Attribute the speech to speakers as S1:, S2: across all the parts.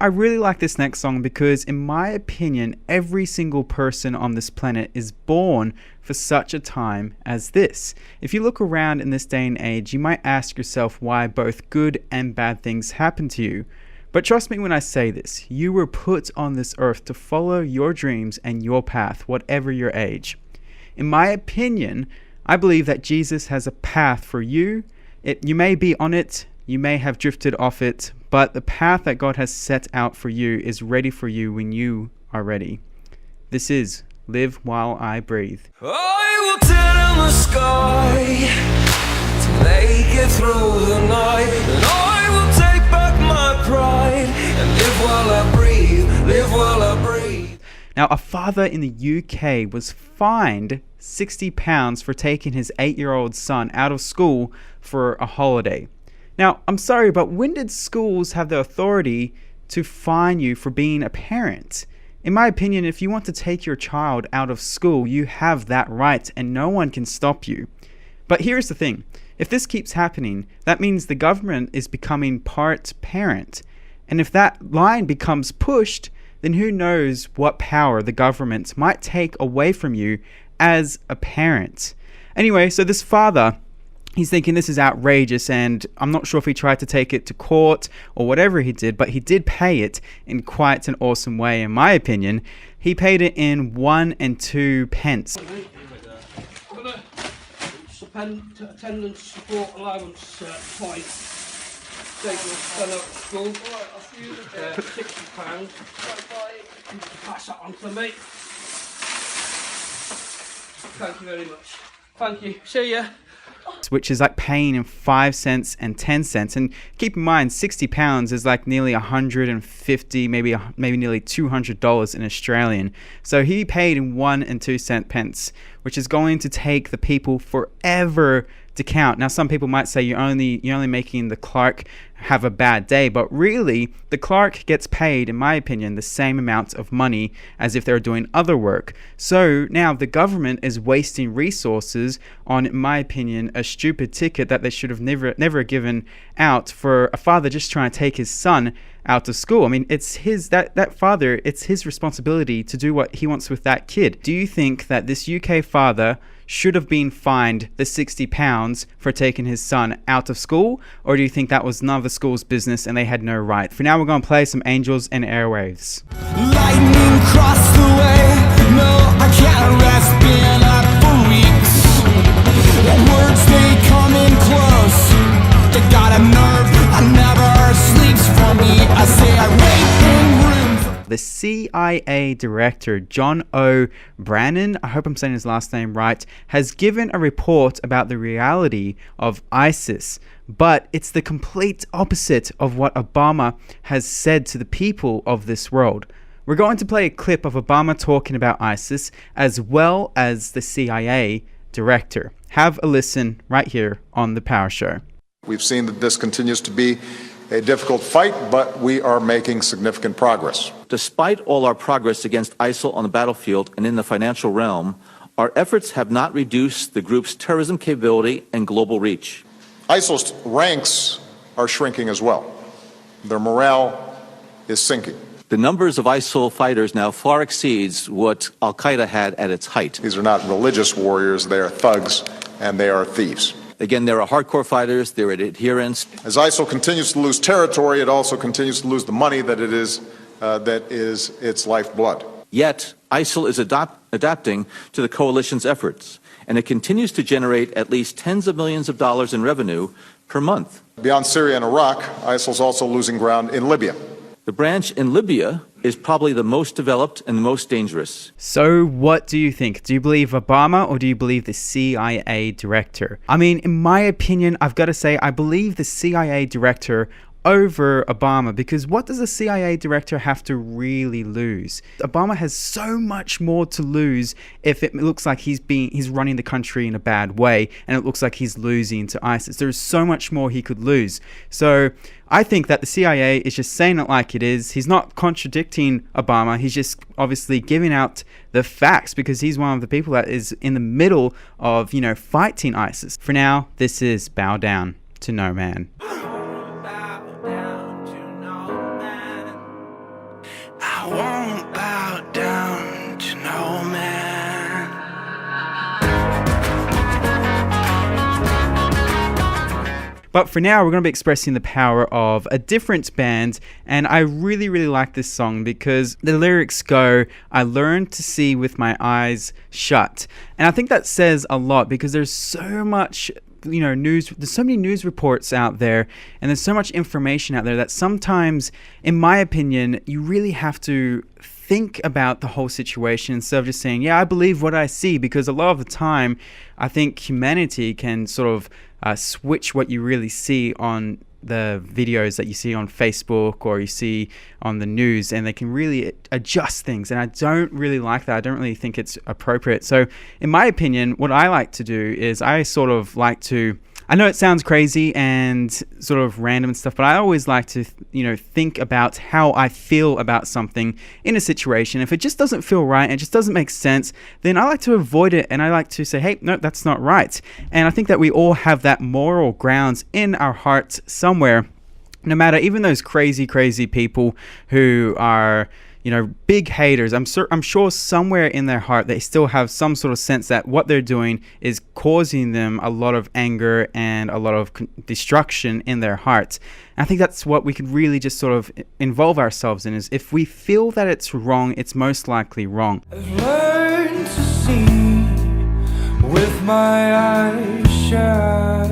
S1: I really like this next song because, in my opinion, every single person on this planet is born for such a time as this. If you look around in this day and age, you might ask yourself why both good and bad things happen to you. But trust me when I say this, you were put on this earth to follow your dreams and your path, whatever your age. In my opinion, I believe that Jesus has a path for you. You may be on it, you may have drifted off it, but the path that God has set out for you is ready for you when you are ready. This is Live While I Breathe.
S2: I will turn the sky to make it through the night, and I will take back my pride and live while I breathe, live while I breathe.
S1: Now, a father in the UK was fined £60 for taking his 8-year-old son out of school for a holiday. Now, I'm sorry, but when did schools have the authority to fine you for being a parent? In my opinion, if you want to take your child out of school, you have that right and no one can stop you. But here's the thing. If this keeps happening, that means the government is becoming part parent. And if that line becomes pushed, then who knows what power the government might take away from you as a parent. Anyway, so this father, he's thinking this is outrageous, and I'm not sure if he tried to take it to court or whatever he did, but he did pay it in quite an awesome way, in my opinion. He paid it in 1 and 2 pence.
S3: Attendance support allowance point. Take your son out of school. Right, I'll see you £60. Pass that on to me. Thank you very much. Thank you. See ya.
S1: Which is like paying in 5 cents and 10 cents. And keep in mind, £60 is like nearly 150, maybe nearly $200 in Australian. So he paid in 1 and 2 cent pence, which is going to take the people forever to count. Now, some people might say you're only making the clerk have a bad day, but really the clerk gets paid, in my opinion, the same amount of money as if they're doing other work. So now the government is wasting resources on, in my opinion, a stupid ticket that they should have never given out for a father just trying to take his son out of school. I mean, it's that father, it's his responsibility to do what he wants with that kid. Do you think that this UK father should have been fined the £60 for taking his son out of school, or do you think that was none of the school's business and they had no right? For now, we're going to play some Angels and Airwaves.
S2: Lightning crossed the way. No, I can't rest. Been up for weeks. Words they coming close. They got a nerve. I never sleeps for me. I say I wait in rooms.
S1: The CIA director, John O'Brien, I hope I'm saying his last name right, has given a report about the reality of ISIS. But it's the complete opposite of what Obama has said to the people of this world. We're going to play a clip of Obama talking about ISIS as well as the CIA director. Have a listen right here on The Power Show.
S4: We've seen that this continues to be a difficult fight, but we are making significant progress.
S5: Despite all our progress against ISIL on the battlefield and in the financial realm, our efforts have not reduced the group's terrorism capability and global reach.
S4: ISIL's ranks are shrinking as well. Their morale is sinking.
S5: The numbers of ISIL fighters now far exceeds what al-Qaeda had at its height.
S4: These are not religious warriors, they are thugs and they are thieves.
S5: Again, there are hardcore fighters, there are adherents.
S4: As ISIL continues to lose territory, it also continues to lose the money that is its lifeblood.
S5: Yet, ISIL is adapting to the coalition's efforts, and it continues to generate at least tens of millions of dollars in revenue per month.
S4: Beyond Syria and Iraq, ISIL is also losing ground in Libya.
S5: The branch in Libya is probably the most developed and the most dangerous.
S1: So what do you think? Do you believe Obama or do you believe the CIA director? I mean, in my opinion, I've got to say I believe the CIA director over Obama, because what does a CIA director have to really lose? Obama has so much more to lose if it looks like he's running the country in a bad way and it looks like he's losing to ISIS. There's so much more he could lose. So I think that the CIA is just saying it like it is. He's not contradicting Obama. He's just obviously giving out the facts because he's one of the people that is in the middle of, fighting ISIS. For now, this is Bow Down to No Man.
S2: I won't bow down to no man.
S1: But for now, we're going to be expressing the power of a different band, and I really, really like this song because the lyrics go, "I learned to see with my eyes shut." And I think that says a lot because there's so much, news, there's so many news reports out there, and there's so much information out there that sometimes, in my opinion, you really have to think about the whole situation instead of just saying, yeah, I believe what I see, because a lot of the time, I think humanity can sort of switch what you really see on the videos that you see on Facebook or you see on the news, and they can really adjust things, and I don't really like that. I don't really think it's appropriate. So in my opinion, what I like to do is I sort of like to, I know it sounds crazy and sort of random and stuff, but I always like to, think about how I feel about something in a situation. If it just doesn't feel right and it just doesn't make sense, then I like to avoid it, and I like to say, hey, no, that's not right. And I think that we all have that moral grounds in our hearts somewhere, no matter even those crazy people who are, big haters. I'm sure somewhere in their heart they still have some sort of sense that what they're doing is causing them a lot of anger and a lot of destruction in their hearts. And I think that's what we could really just sort of involve ourselves in, is if we feel that it's wrong, it's most likely wrong.
S2: I've learned to see with my eyes shut.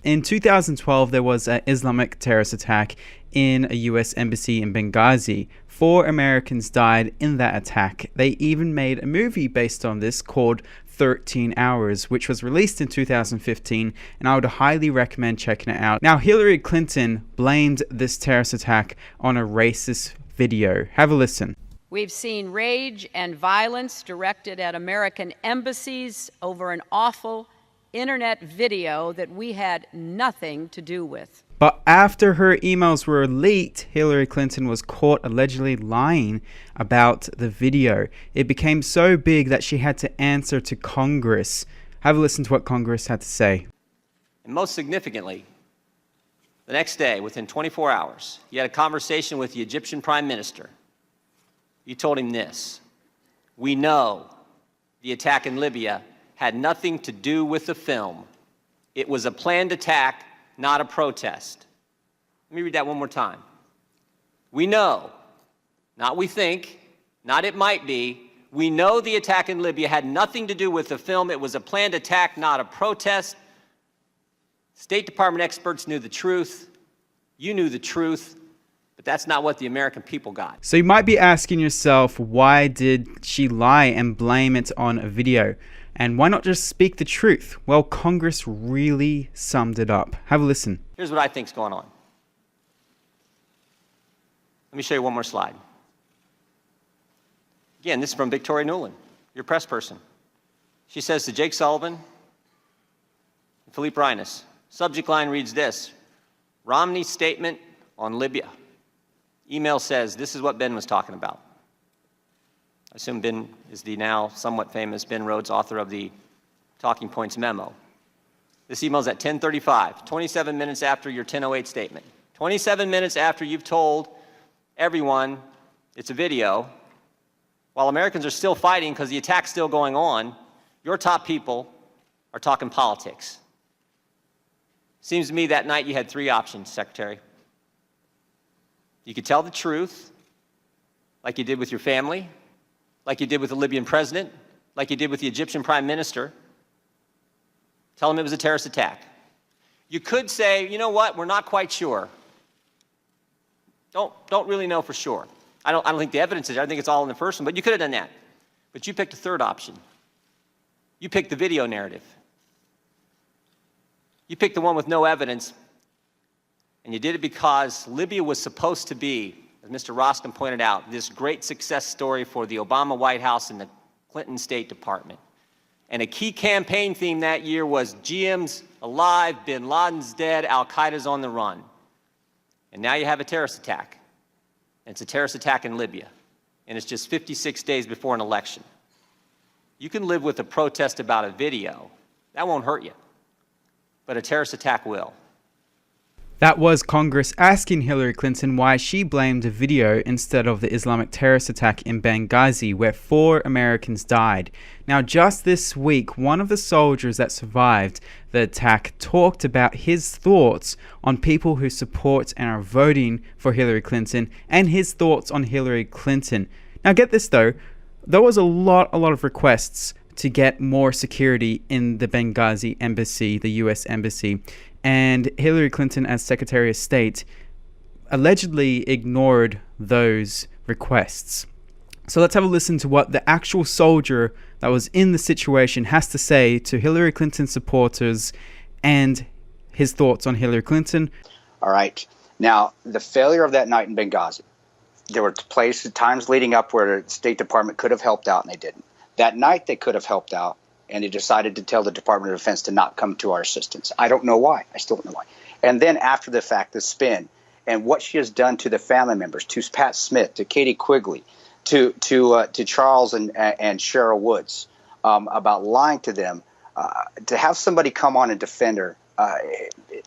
S1: In 2012, there was an Islamic terrorist attack in a US embassy in Benghazi. 4 Americans died in that attack. They even made a movie based on this called 13 Hours, which was released in 2015, and I would highly recommend checking it out. Now, Hillary Clinton blamed this terrorist attack on a racist video. Have a listen.
S6: We've seen rage and violence directed at American embassies over an awful internet video that we had nothing to do with.
S1: But after her emails were leaked, Hillary Clinton was caught allegedly lying about the video. It became so big that she had to answer to Congress. Have a listen to what Congress had to say.
S7: And most significantly, the next day, within 24 hours, you had a conversation with the Egyptian Prime Minister. You told him this: "We know the attack in Libya had nothing to do with the film. It was a planned attack, not a protest." Let me read that one more time. We know, not we think, not it might be. We know the attack in Libya had nothing to do with the film. It was a planned attack, not a protest. State Department experts knew the truth. You knew the truth. But that's not what the American people got.
S1: So you might be asking yourself, why did she lie and blame it on a video? And why not just speak the truth? Well, Congress really summed it up. Have a listen.
S7: Here's what I think's going on. Let me show you one more slide. Again, this is from Victoria Nuland, your press person. She says to Jake Sullivan and Philippe Reines, subject line reads this: Romney's statement on Libya. Email says, this is what Ben was talking about. I assume Ben is the now somewhat famous Ben Rhodes, author of the Talking Points memo. This email is at 10:35, 27 minutes after your 10:08 statement. 27 minutes after you've told everyone it's a video, while Americans are still fighting because the attack's still going on, your top people are talking politics. Seems to me that night you had 3 options, Secretary. You could tell the truth, like you did with your family, like you did with the Libyan president, like you did with the Egyptian prime minister. Tell them it was a terrorist attack. You could say, you know what, we're not quite sure. Don't really know for sure. I don't think the evidence is there. I think it's all in the first one, but you could have done that. But you picked a third option. You picked the video narrative. You picked the one with no evidence, and you did it because Libya was supposed to be, as Mr. Roskin pointed out, this great success story for the Obama White House and the Clinton State Department. And a key campaign theme that year was GM's alive, bin Laden's dead, Al-Qaeda's on the run. And now you have a terrorist attack. And it's a terrorist attack in Libya. And it's just 56 days before an election. You can live with a protest about a video. That won't hurt you. But a terrorist attack will.
S1: That was Congress asking Hillary Clinton why she blamed a video instead of the Islamic terrorist attack in Benghazi, where 4 Americans died. Now, just this week, one of the soldiers that survived the attack talked about his thoughts on people who support and are voting for Hillary Clinton, and his thoughts on Hillary Clinton. Now, get this though, there was a lot of requests to get more security in the Benghazi embassy, the US embassy. And Hillary Clinton, as Secretary of State, allegedly ignored those requests. So let's have a listen to what the actual soldier that was in the situation has to say to Hillary Clinton supporters and his thoughts on Hillary Clinton.
S8: All right. Now, the failure of that night in Benghazi, there were times leading up where the State Department could have helped out, and they didn't. That night they could have helped out, and they decided to tell the Department of Defense to not come to our assistance. I don't know why. I still don't know why. And then after the fact, the spin and what she has done to the family members, to Pat Smith, to Katie Quigley, to Charles and Cheryl Woods, about lying to them, to have somebody come on and defend her,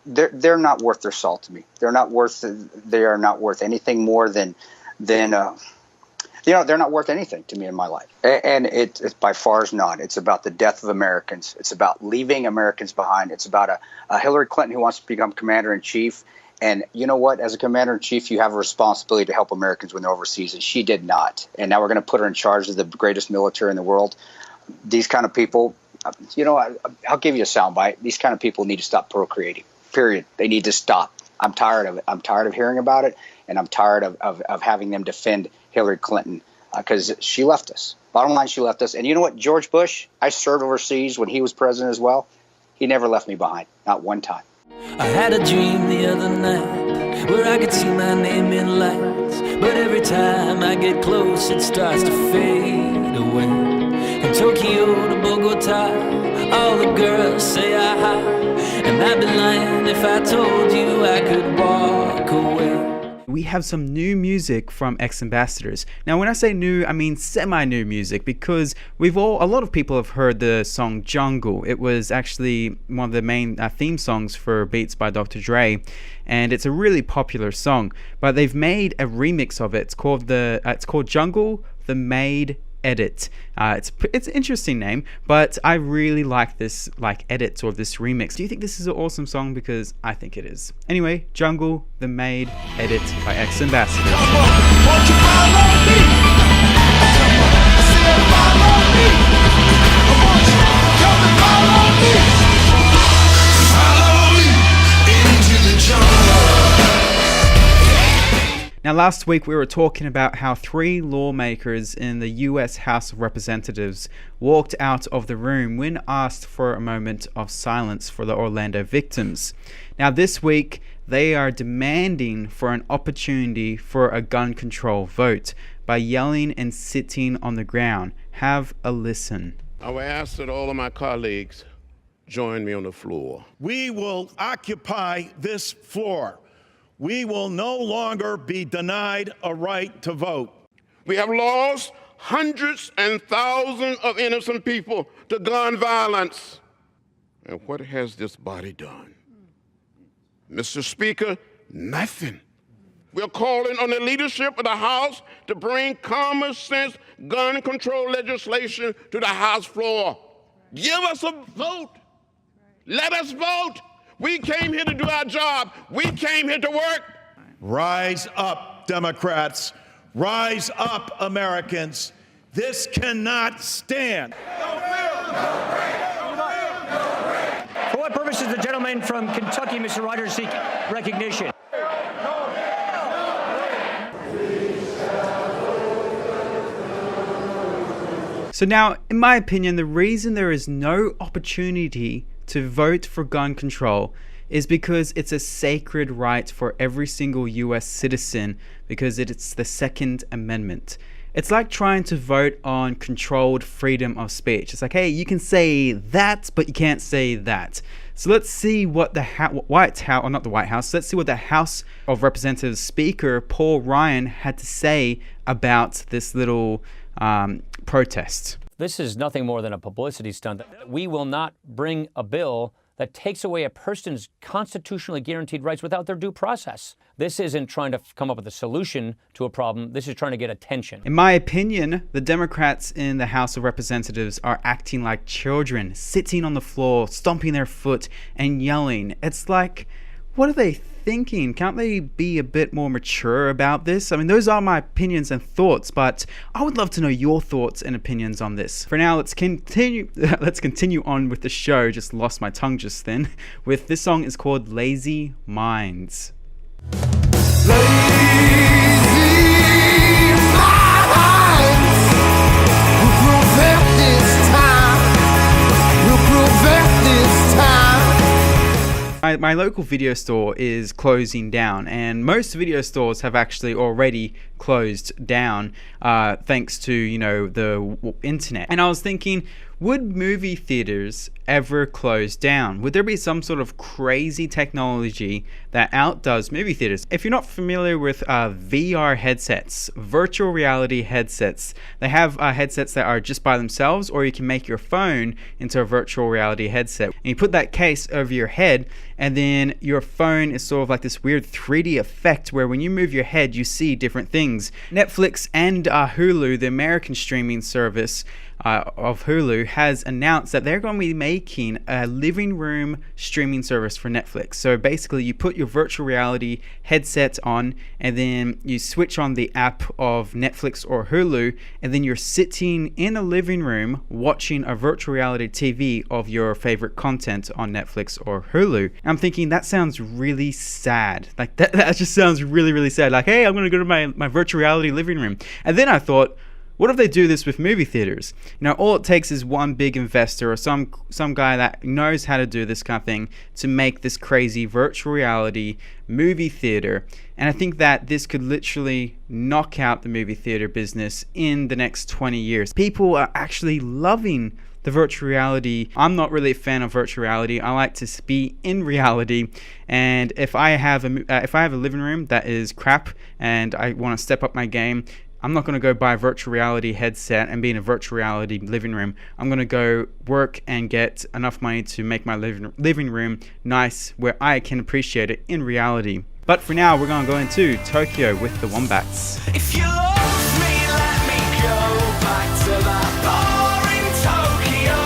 S8: they're not worth their salt to me. They are not worth anything more than they're not worth anything to me in my life. And it by far is not. It's about the death of Americans. It's about leaving Americans behind. It's about a Hillary Clinton who wants to become commander-in-chief. And you know what? As a commander-in-chief, you have a responsibility to help Americans when they're overseas, and she did not. And now we're going to put her in charge of the greatest military in the world. These kind of people, I'll give you a soundbite. These kind of people need to stop procreating, period. They need to stop. I'm tired of it. I'm tired of hearing about it, and I'm tired of having them defend Hillary Clinton because she left us. Bottom line, she left us. And you know what? George Bush, I served overseas when he was president as well. He never left me behind, not one time.
S9: I had a dream the other night where I could see my name in lights, but every time I get close it starts to fade away. From Tokyo to Bogota, all the girls say hi, and I'd be lying if I told you I could walk away.
S1: We have some new music from ex-ambassadors. Now, when I say new, I mean semi-new music, because a lot of people have heard the song Jungle. It was actually one of the main theme songs for Beats by Dr. Dre, and it's a really popular song. But they've made a remix of it. It's called Jungle, the Made Edit. It's an interesting name, but I really like this edit or this remix. Do you think this is an awesome song? Because I think it is. Anyway, Jungle, the Made Edit by ex-ambassadors. Now, last week we were talking about how 3 lawmakers in the US House of Representatives walked out of the room when asked for a moment of silence for the Orlando victims. Now, this week they are demanding for an opportunity for a gun control vote by yelling and sitting on the ground. Have a listen.
S10: I will ask that all of my colleagues join me on the floor.
S11: We will occupy this floor. We will no longer be denied a right to vote.
S10: We have lost hundreds and thousands of innocent people to gun violence. And what has this body done? Mr. Speaker, nothing. We're calling on the leadership of the House to bring common sense gun control legislation to the House floor. Give us a vote. Let us vote. We came here to do our job. We came here to work.
S11: Rise up, Democrats. Rise up, Americans. This cannot stand.
S12: For what purpose does the gentleman from Kentucky, Mr. Rogers, seek recognition?
S1: So now, in my opinion, the reason there is no opportunity to vote for gun control is because it's a sacred right for every single US citizen, because it's the Second Amendment. It's like trying to vote on controlled freedom of speech. It's like, hey, you can say that, but you can't say that. So let's see what the White House, or not the White House, let's see what the House of Representatives Speaker Paul Ryan had to say about this little protest.
S13: This is nothing more than a publicity stunt. We will not bring a bill
S12: that takes away a person's constitutionally guaranteed rights without their due process. This isn't trying to come up with a solution to a problem. This is trying to get attention.
S1: In my opinion, the Democrats in the House of Representatives are acting like children, sitting on the floor, stomping their foot, and yelling. It's like, what are they thinking? Can't they be a bit more mature about this? I mean, those are my opinions and thoughts, but I would love to know your thoughts and opinions on this. For now, let's continue on with the show. Just lost my tongue just then. With this song is called Lazy Minds. My local video store is closing down, and most video stores have actually already closed down thanks to, you know, the internet. And I was thinking, would movie theaters ever close down? Would there be some sort of crazy technology that outdoes movie theaters? If you're not familiar with VR headsets, virtual reality headsets, they have headsets that are just by themselves, or you can make your phone into a virtual reality headset. And you put that case over your head, and then your phone is sort of like this weird 3D effect where when you move your head, you see different things. Netflix and Hulu, the American streaming service of Hulu, has announced that they're going to be making a living room streaming service for Netflix. So basically, you put your virtual reality headset on, and then you switch on the app of Netflix or Hulu, and then you're sitting in a living room watching a virtual reality TV of your favorite content on Netflix or Hulu. I'm thinking that sounds really sad. Like that just sounds really, really sad. Like, hey, I'm going to go to my virtual reality living room. And then I thought, what if they do this with movie theaters? You know, all it takes is one big investor or some guy that knows how to do this kind of thing to make this crazy virtual reality movie theater. And I think that this could literally knock out the movie theater business in the next 20 years. People are actually loving the virtual reality. I'm not really a fan of virtual reality. I like to be in reality. And if I have a living room that is crap and I want to step up my game, I'm not going to go buy a virtual reality headset and be in a virtual reality living room. I'm going to go work and get enough money to make my living room nice where I can appreciate it in reality. But for now, we're going to go into Tokyo with the Wombats.
S2: If you love me, let me go back to that bar in Tokyo,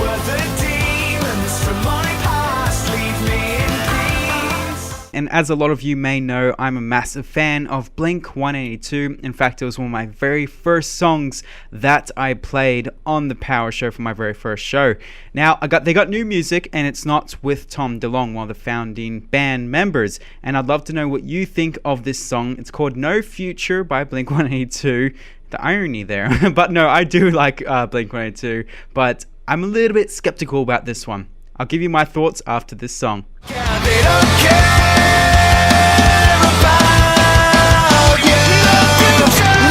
S2: where the demons from my past leave me in peace.
S1: And as a lot of you may know, I'm a massive fan of Blink-182. In fact, it was one of my very first songs that I played on the Power Show for my very first show. Now, they got new music, and it's not with Tom DeLonge, one of the founding band members. And I'd love to know what you think of this song. It's called No Future by Blink-182. The irony there. But no, I do like Blink-182, but I'm a little bit skeptical about this one. I'll give you my thoughts after this song.
S2: Yeah, they don't care about you.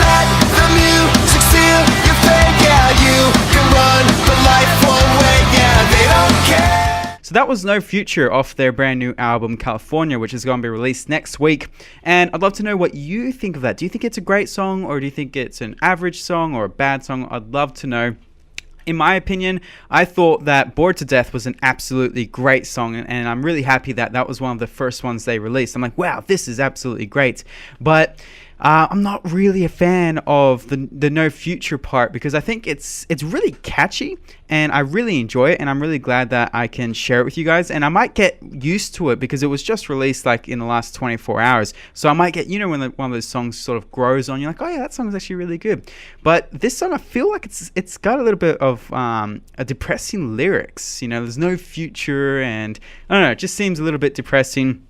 S2: Let the music steal your fate. Yeah, you can run, but life won't wait. Yeah, they don't care.
S1: So that was No Future off their brand new album California, which is going to be released next week. And I'd love to know what you think of that. Do you think it's a great song, or do you think it's an average song or a bad song? I'd love to know. In my opinion, I thought that Bored to Death was an absolutely great song, and I'm really happy that that was one of the first ones they released. I'm like, wow, this is absolutely great. But I'm not really a fan of the No Future part, because I think it's really catchy and I really enjoy it, and I'm really glad that I can share it with you guys. And I might get used to it because it was just released like in the last 24 hours. So I might get, you know, when one of those songs sort of grows on, you're like, oh yeah, that song is actually really good. But this song, I feel like it's got a little bit of a depressing lyrics. You know, there's no future, and I don't know, it just seems a little bit depressing.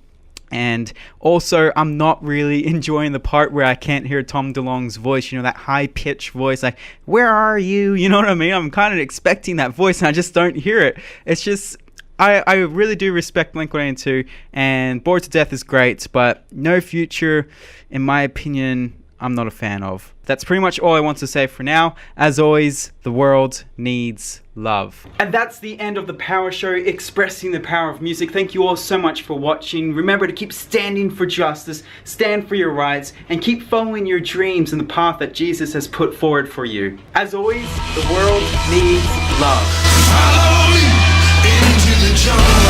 S1: And also, I'm not really enjoying the part where I can't hear Tom DeLonge's voice, you know, that high-pitched voice, like, where are you? You know what I mean? I'm kind of expecting that voice, and I just don't hear it. It's just, I really do respect Blink-182, and Bored to Death is great, but No Future, in my opinion, I'm not a fan of. That's pretty much all I want to say for now. As always, the world needs love. And that's the end of the Power Show, expressing the power of music. Thank you all so much for watching. Remember to keep standing for justice, stand for your rights, and keep following your dreams in the path that Jesus has put forward for you. As always, the world needs love.
S2: Follow me into the jungle.